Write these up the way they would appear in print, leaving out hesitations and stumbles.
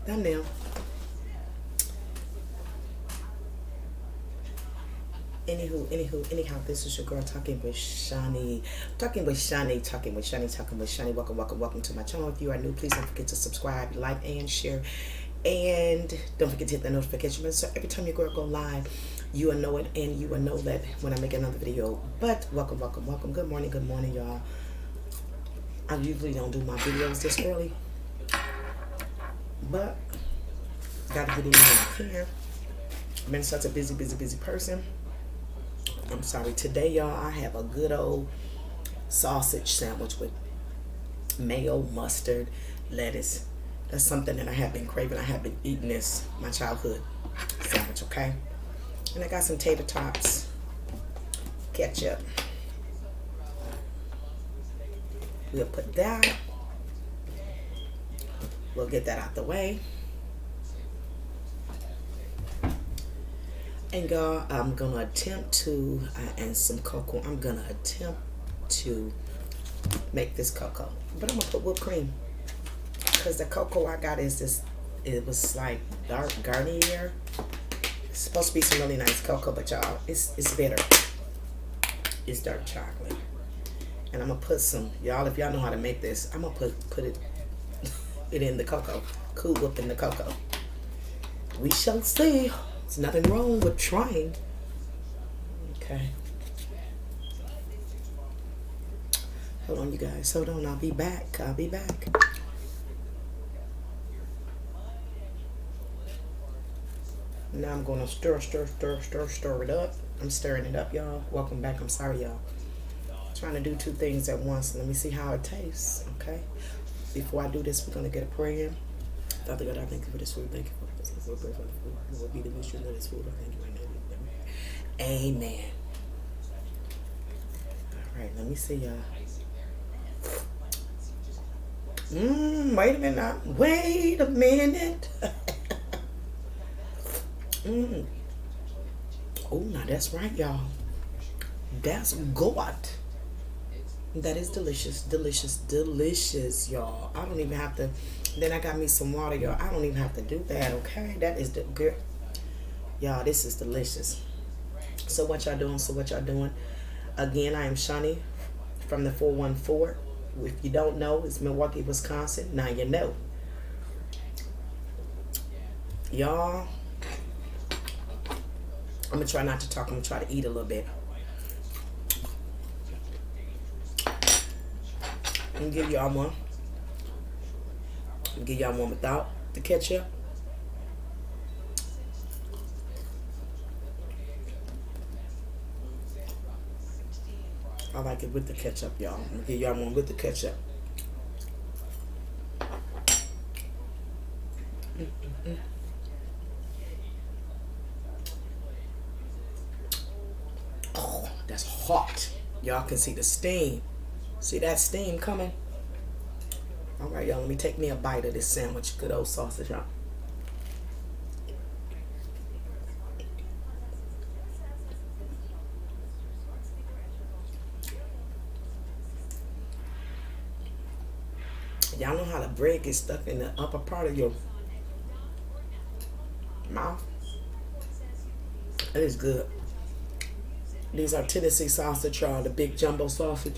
thumbnail. Anyhow, this is your girl talking with Shunnie. Welcome to my channel. If you are new, please don't forget to subscribe, like, and share. And don't forget to hit the notification bell so every time your girl go live, you will know it and you will know that when I make another video. But welcome. Good morning, y'all. I usually don't do my videos this early, but gotta get in when I can. I've been such a busy person. I'm sorry. Today, y'all, I have a good old sausage sandwich with mayo, mustard, lettuce. That's something that I have been craving. I have been eating this my childhood sandwich, okay? And I got some tater tots, ketchup. We'll put that. We'll get that out the way. And y'all, I'm gonna attempt to, and some cocoa. I'm gonna attempt to make this cocoa, but I'm gonna put whipped cream because the cocoa I got is this. It was like dark Garnier. It's supposed to be some really nice cocoa, but y'all, it's bitter. It's dark chocolate, and I'm gonna put some. Y'all, if y'all know how to make this, I'm gonna put it in the cocoa. Cool Whip in the cocoa. We shall see. There's nothing wrong with trying. Okay. Hold on, you guys. Hold on. I'll be back. Now I'm going to stir it up. I'm stirring it up, y'all. Welcome back. I'm sorry, y'all. Trying to do two things at once. Let me see how it tastes. Okay. Before I do this, we're going to get a prayer. Father God, I thank you for this food. Thank you for this food. It will be the mission of this food. I thank you right now. Amen. All right, let me see y'all. Wait a minute. Oh, now that's right, y'all. That's good. That is delicious, y'all. I don't even have to. Then I got me some water, y'all. I don't even have to do that, okay? That is the good. Y'all, this is delicious. So what y'all doing? Again, I am Shunnie from the 414. If you don't know, it's Milwaukee, Wisconsin. Now you know. Y'all, I'm going to try not to talk. I'm going to try to eat a little bit. I'm going to give y'all one. Give y'all one without the ketchup. I like it with the ketchup, y'all. I'm gonna give y'all one with the ketchup. Oh, that's hot. Y'all can see the steam. See that steam coming? All right, y'all, let me take me a bite of this sandwich. Good old sausage, y'all. Y'all know how the bread gets stuck in the upper part of your mouth? It is good. These are Tennessee sausage, y'all, the big jumbo sausage.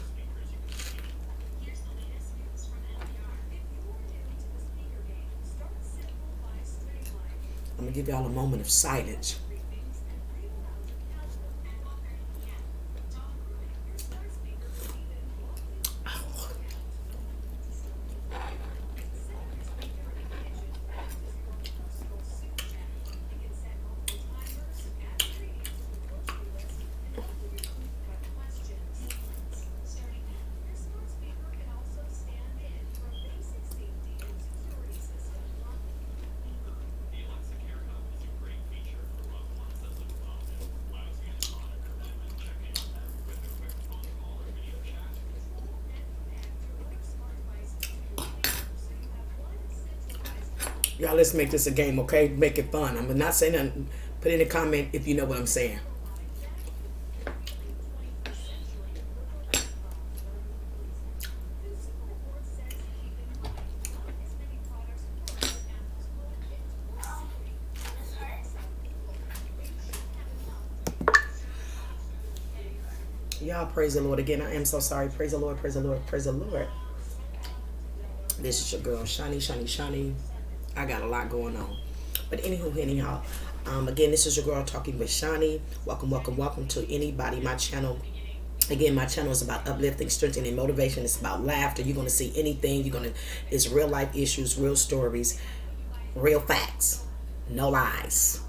I'm going to give y'all a moment of silence. Y'all, let's make this a game, okay? Make it fun. I'm not saying nothing. Put in a comment if you know what I'm saying. Y'all praise the Lord again. I am so sorry. Praise the Lord, praise the Lord, praise the Lord. This is your girl, Shunnie. I got a lot going on. But anywho, anyhow, again, this is your girl talking with Shunnie. Welcome to anybody. My channel. Again, my channel is about uplifting, strengthening, motivation. It's about laughter. You're gonna see anything. It's real life issues, real stories, real facts, no lies.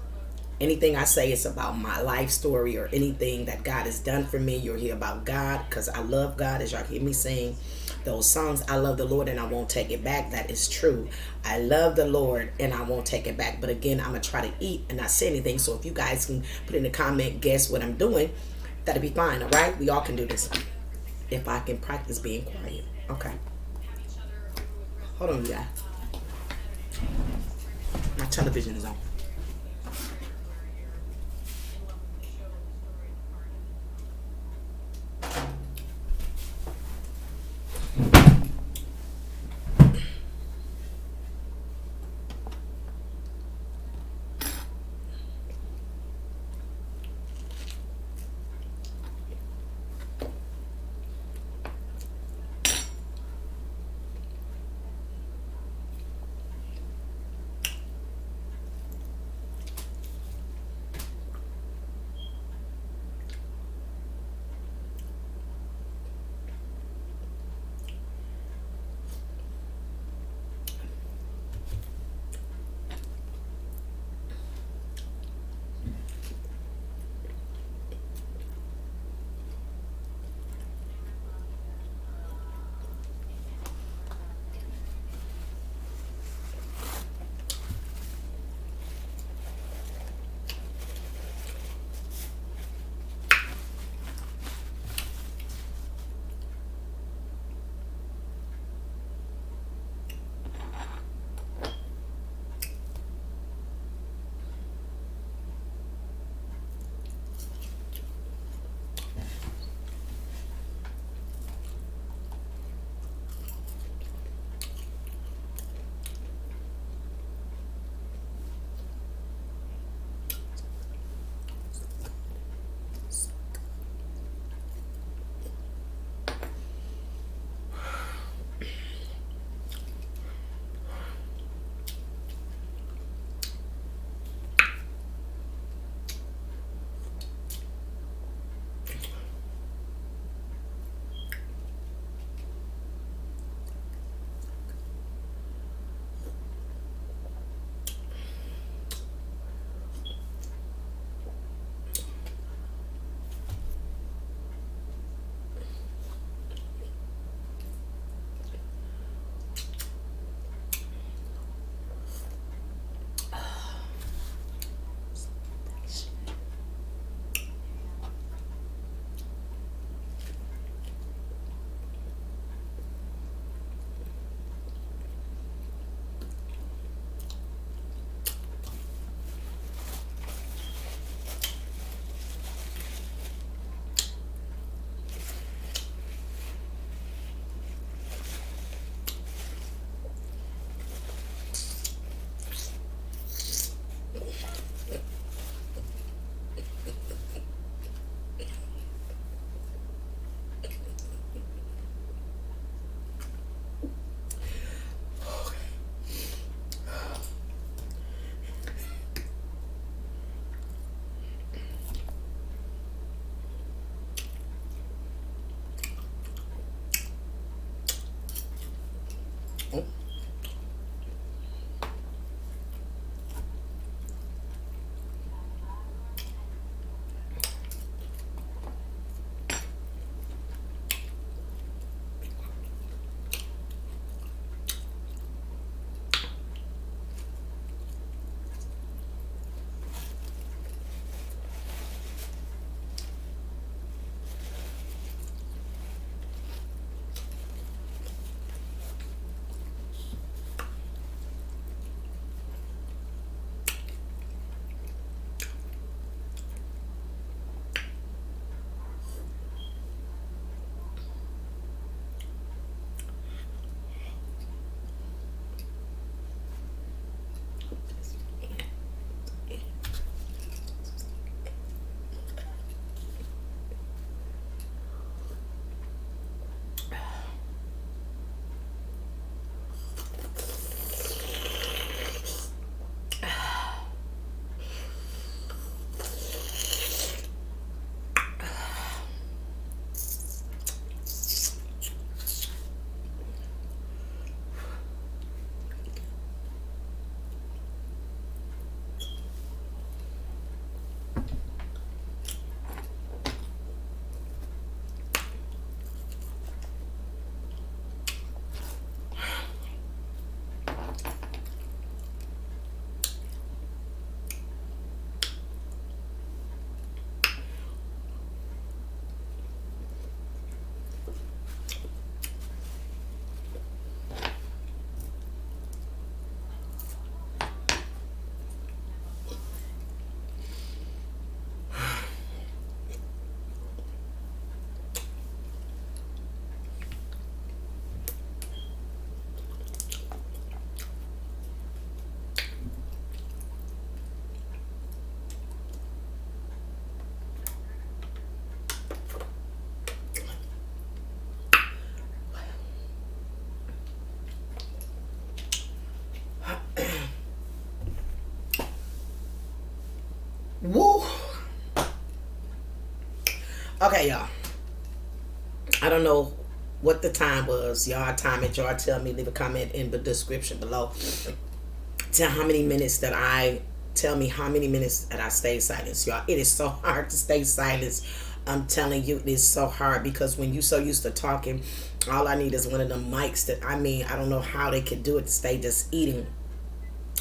Anything I say is about my life story or anything that God has done for me. You'll hear about God because I love God. As y'all hear me sing those songs, I love the Lord and I won't take it back. That is true. I love the Lord and I won't take it back. But again, I'm going to try to eat and not say anything. So if you guys can put in the comment, guess what I'm doing, that'll be fine. All right? We all can do this. If I can practice being quiet. Okay. Hold on, you guys. My television is on. Okay, y'all. I don't know what the time was. Y'all time it. Y'all tell me. Leave a comment in the description below. Tell how many minutes that I tell me how many minutes that I stay silent, y'all. It is so hard to stay silent. I'm telling you, it is so hard because when you so used to talking, all I need is one of them mics that I don't know how they could do it to stay just eating.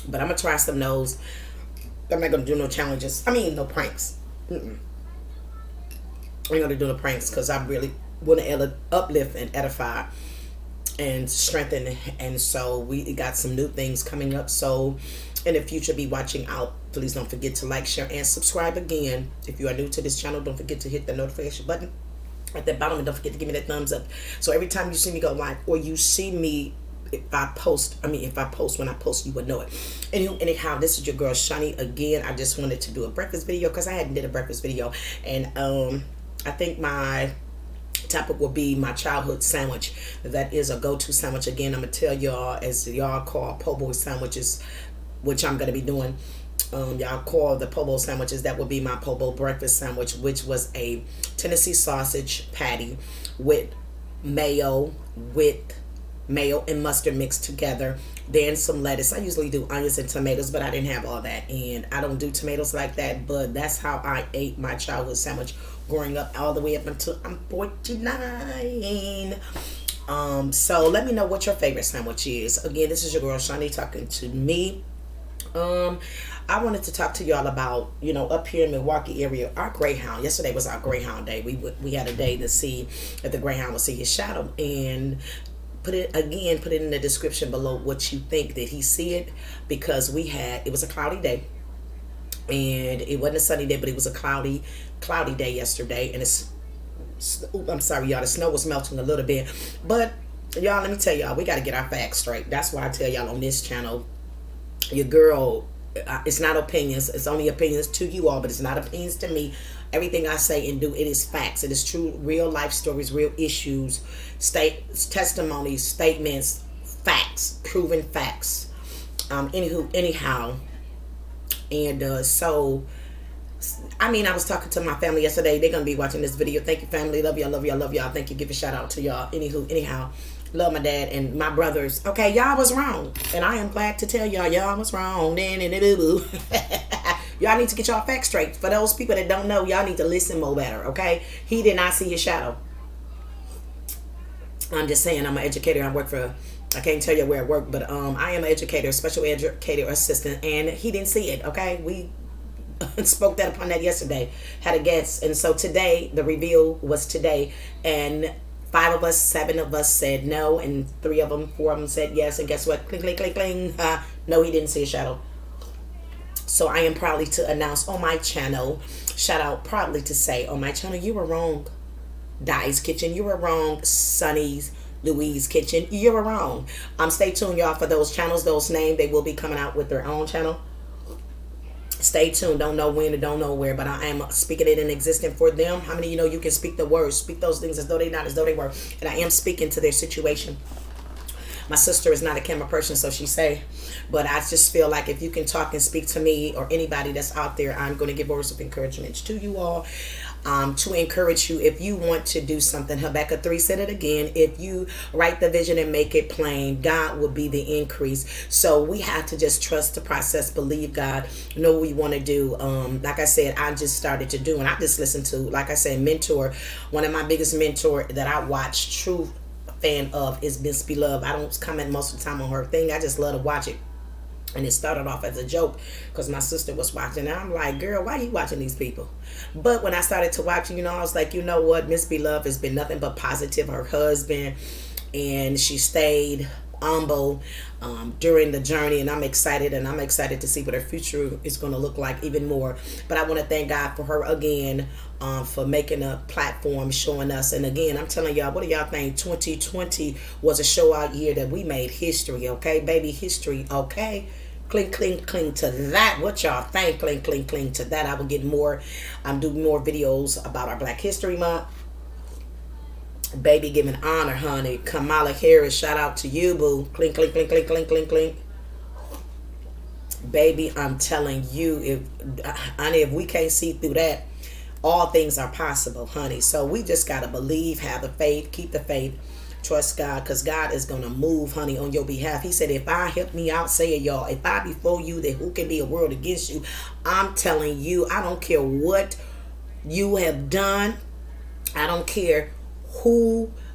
But I'm gonna try some nose. I'm not gonna do no challenges. No pranks. I'm gonna do no pranks because I really want to uplift and edify and strengthen. And so we got some new things coming up. So in the future, be watching out. Please don't forget to like, share, and subscribe again. If you are new to this channel, don't forget to hit the notification button at the bottom, and don't forget to give me that thumbs up. So every time you see me go live or you see me, if I post, when I post, you would know it. Anyhow, this is your girl Shunnie again. I just wanted to do a breakfast video because I hadn't did a breakfast video, and I think my topic will be my childhood sandwich. That is a go-to sandwich. Again, I'm gonna tell y'all, as y'all call po' boy sandwiches, which I'm gonna be doing. Y'all call the po' boy sandwiches. That would be my po' boy breakfast sandwich, which was a Tennessee sausage patty with mayo and mustard mixed together, then some lettuce. I usually do onions and tomatoes, but I didn't have all that, and I don't do tomatoes like that. But that's how I ate my childhood sandwich growing up, all the way up until I'm 49. So let me know what your favorite sandwich is. Again, this is your girl Shunnie talking to me. I wanted to talk to y'all about, up here in Milwaukee area, our Greyhound. Yesterday was our Greyhound day. We had a day to see if the Greyhound would see his shadow, and put it in the description below what you think. Did he see it? Because it was a cloudy day, and it wasn't a sunny day, but it was a cloudy day yesterday, and I'm sorry y'all, the snow was melting a little bit. But y'all, let me tell y'all, we got to get our facts straight. That's why I tell y'all on this channel, your girl, it's not opinions. It's only opinions to you all, but it's not opinions to me. Everything I say and do, it is facts. It is true, real life stories, real issues, testimonies, statements, facts, proven facts. Anyhow, and so, I was talking to my family yesterday. They're gonna be watching this video. Thank you, family. Love y'all, love y'all, love y'all. Thank you. Give a shout out to y'all. Anyhow. Love my dad and my brothers. Okay, y'all was wrong. And I am glad to tell y'all was wrong. Y'all need to get y'all facts straight. For those people that don't know, y'all need to listen more better, okay? He did not see his shadow. I'm just saying, I'm an educator. I can't tell you where I work, but I am an educator, special educator assistant, and he didn't see it, okay? We spoke upon that yesterday, had a guest. And so today, the reveal was today, and 5 of us, 7 of us said no, and 4 of them said yes. And guess what? Cling, cling, cling, cling. No, he didn't see a shadow. So I am proudly to announce on my channel, shout out proudly to say on my channel, you were wrong. Di's Kitchen, you were wrong. Sonny's Louise Kitchen, you were wrong. Stay tuned, y'all, for those channels, those names. They will be coming out with their own channel. Stay tuned. Don't know when or don't know where, but I am speaking it in existence for them. How many of you know you can speak the words, speak those things as though they not, as though they were? And I am speaking to their situation. My sister is not a camera person, so she say, but I just feel like if you can talk and speak to me or anybody that's out there, I'm going to give words of encouragement to you all, to encourage you. If you want to do something, Habakkuk 3 said it again, if you write the vision and make it plain, God will be the increase. So we have to just trust the process, believe God, know what we want to do. Like I said, I just started to do, and I just listened to, like I said, mentor. One of my biggest mentor that I watch, true fan of, is Miss Beloved. I don't comment most of the time on her thing. I just love to watch it. And it started off as a joke because my sister was watching. And I'm like, girl, why are you watching these people? But when I started to watch, I was like, you know what? Miss Beloved has been nothing but positive. Her husband, and she stayed humble during the journey, and I'm excited to see what her future is going to look like even more. But I want to thank God for her again, for making a platform, showing us. And again, I'm telling y'all, what do y'all think? 2020 was a show out year that we made history, okay, baby, history, okay. Cling, cling, cling to that. What y'all think? Cling, cling, cling to that. I will get more, do more videos about our Black History Month. Baby giving honor, honey. Kamala Harris, shout out to you, boo. Clink, clink, clink, clink, clink, clink, clink. Baby, I'm telling you, honey, if we can't see through that, all things are possible, honey. So we just got to believe, have the faith, keep the faith, trust God, because God is going to move, honey, on your behalf. He said, if I help me out, say it, y'all. If I before you, then who can be a world against you? I'm telling you, I don't care what you have done. I don't care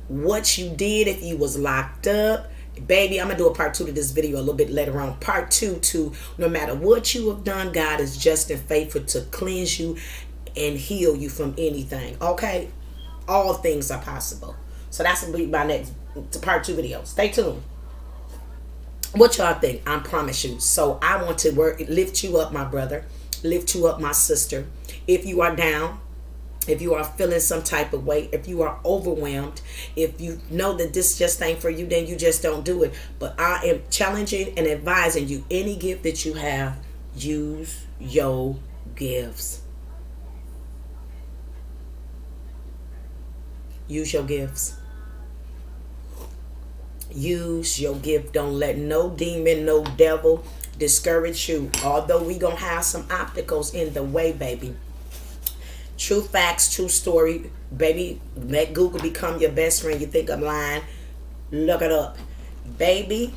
what you did, if you was locked up. Baby, I'm going to do a part 2 to this video a little bit later on. Part 2 to no matter what you have done, God is just and faithful to cleanse you and heal you from anything. Okay? All things are possible. So that's going to be my next part 2 video. Stay tuned. What y'all think? I promise you. So I want to lift you up, my brother. Lift you up, my sister. If you are down, if you are feeling some type of way, if you are overwhelmed, if you know that this just ain't for you, then you just don't do it. But I am challenging and advising you, any gift that you have, use your gifts. Use your gifts. Use your gift. Don't let no demon, no devil discourage you. Although we gonna have some obstacles in the way, baby. True facts, true story, baby. Let Google become your best friend. You think I'm lying? Look it up, baby.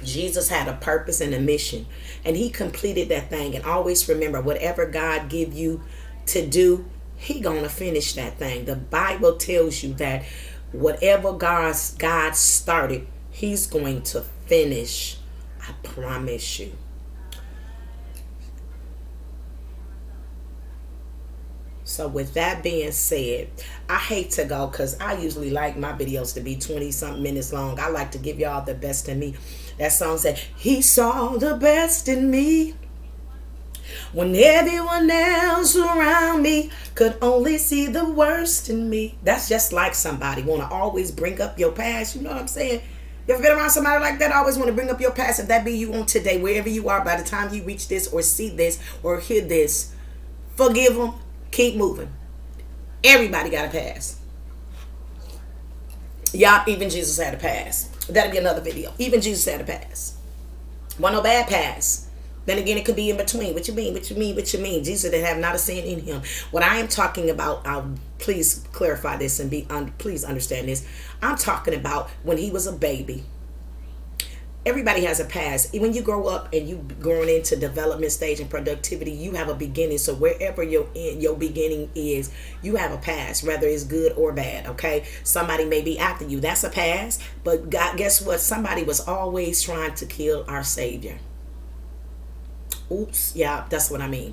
Jesus had a purpose and a mission, and he completed that thing. And always remember, whatever God give you to do, he gonna finish that thing. The Bible tells you that whatever God started, he's going to finish. I promise you. So with that being said, I hate to go because I usually like my videos to be 20-something minutes long. I like to give y'all the best in me. That song said, he saw the best in me when everyone else around me could only see the worst in me. That's just like somebody want to always bring up your past. You know what I'm saying? You ever been around somebody like that? Always want to bring up your past. If that be you on today, wherever you are, by the time you reach this or see this or hear this, forgive them. Keep moving. Everybody got a pass. Y'all, even Jesus had a pass. That'll be another video. Even Jesus had a pass. One no bad pass. Then again, it could be in between. What you mean? What you mean? What you mean? Jesus didn't have not a sin in him. What I am talking about, please clarify this and please understand this. I'm talking about when he was a baby. Everybody has a past. When you grow up and you growing into development stage and productivity, you have a beginning. So wherever your beginning is, you have a past, whether it's good or bad. Okay, somebody may be after you. That's a past. But God, guess what? Somebody was always trying to kill our Savior. Oops, yeah, that's what I mean.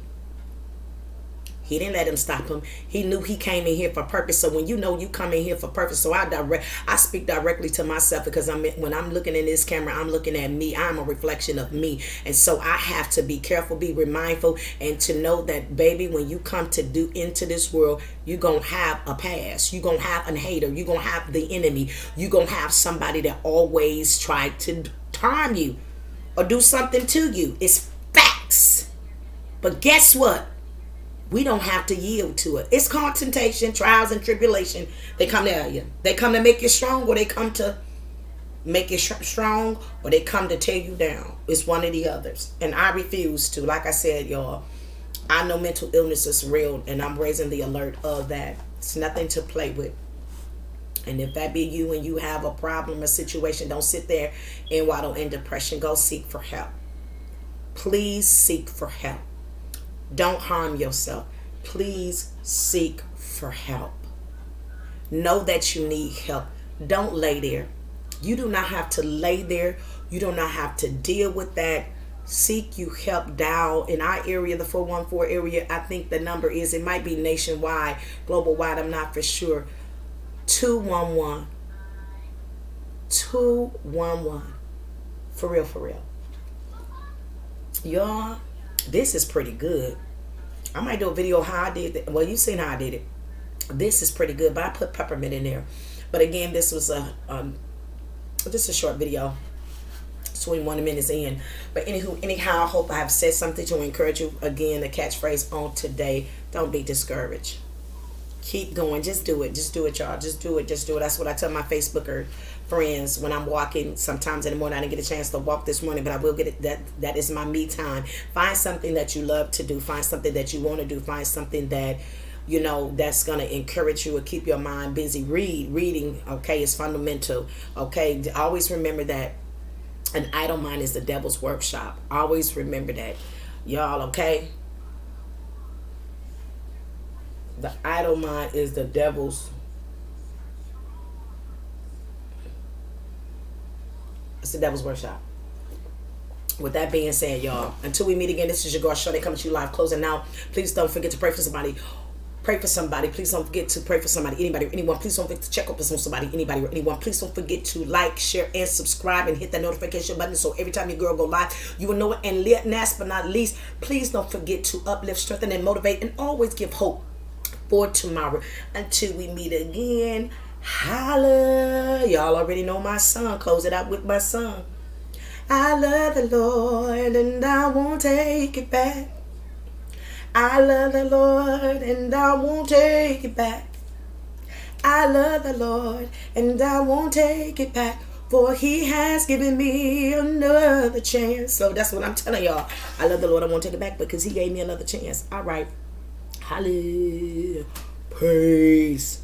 He didn't let him stop him. He knew he came in here for purpose. So when you know you come in here for purpose, so I speak directly to myself because when I'm looking in this camera, I'm looking at me. I'm a reflection of me. And so I have to be careful, be mindful, and to know that, baby, when you come to do into this world, you're going to have a past. You're going to have a hater. You're going to have the enemy. You're going to have somebody that always tried to harm you or do something to you. It's facts. But guess what? We don't have to yield to it. It's called temptation, trials, and tribulation. They come to you. They come to make you strong, or they come to make you strong, or they come to tear you down. It's one of the others. And I refuse to. Like I said, y'all, I know mental illness is real, and I'm raising the alert of that. It's nothing to play with. And if that be you and you have a problem or situation, don't sit there and waddle in depression. Go seek for help. Please seek for help. Don't harm yourself. Please seek for help. Know that you need help. Don't lay there. You do not have to lay there. You do not have to deal with that. Seek you help. Dial in our area, the 414 area. I think the number is, it might be nationwide, global wide, I'm not for sure. 211. 211. For real, for real. Y'all, this is pretty good. I might do a video how I did it. Well, you've seen how I did it. This is pretty good, but I put peppermint in there. But again, this was just a short video, 21 minutes in. But anyhow, I hope I have said something to encourage you. Again, the catchphrase on today: don't be discouraged. Keep going. Just do it. Just do it, y'all. Just do it. Just do it. That's what I tell my friends when I'm walking. Sometimes in the morning I didn't get a chance to walk this morning, but I will get it. That is my me time. Find something that you love to do. Find something that you want to do. Find something that that's going to encourage you or keep your mind busy. Reading, okay, is fundamental. Okay, always remember that an idle mind is the devil's workshop. Always remember that, y'all. Okay, the idle mind is the devil's. It's the devil's workshop. With that being said, y'all, until we meet again, this is your girl Shunnie coming to you live, closing out. Please don't forget to pray for somebody. Pray for somebody. Please don't forget to pray for somebody. Anybody, anyone. Please don't forget to check up on somebody. Anybody or anyone. Please don't forget to like, share, and subscribe, and hit that notification button so every time your girl go live, you will know it. And last but not least, please don't forget to uplift, strengthen, and motivate, and always give hope for tomorrow. Until we meet again, holla. Y'all already know my song. Close it out with my song. I love the Lord and I won't take it back. I love the Lord and I won't take it back. I love the Lord and I won't take it back. For he has given me another chance. So that's what I'm telling y'all. I love the Lord. I won't take it back because he gave me another chance. All right. Hallelujah. Peace.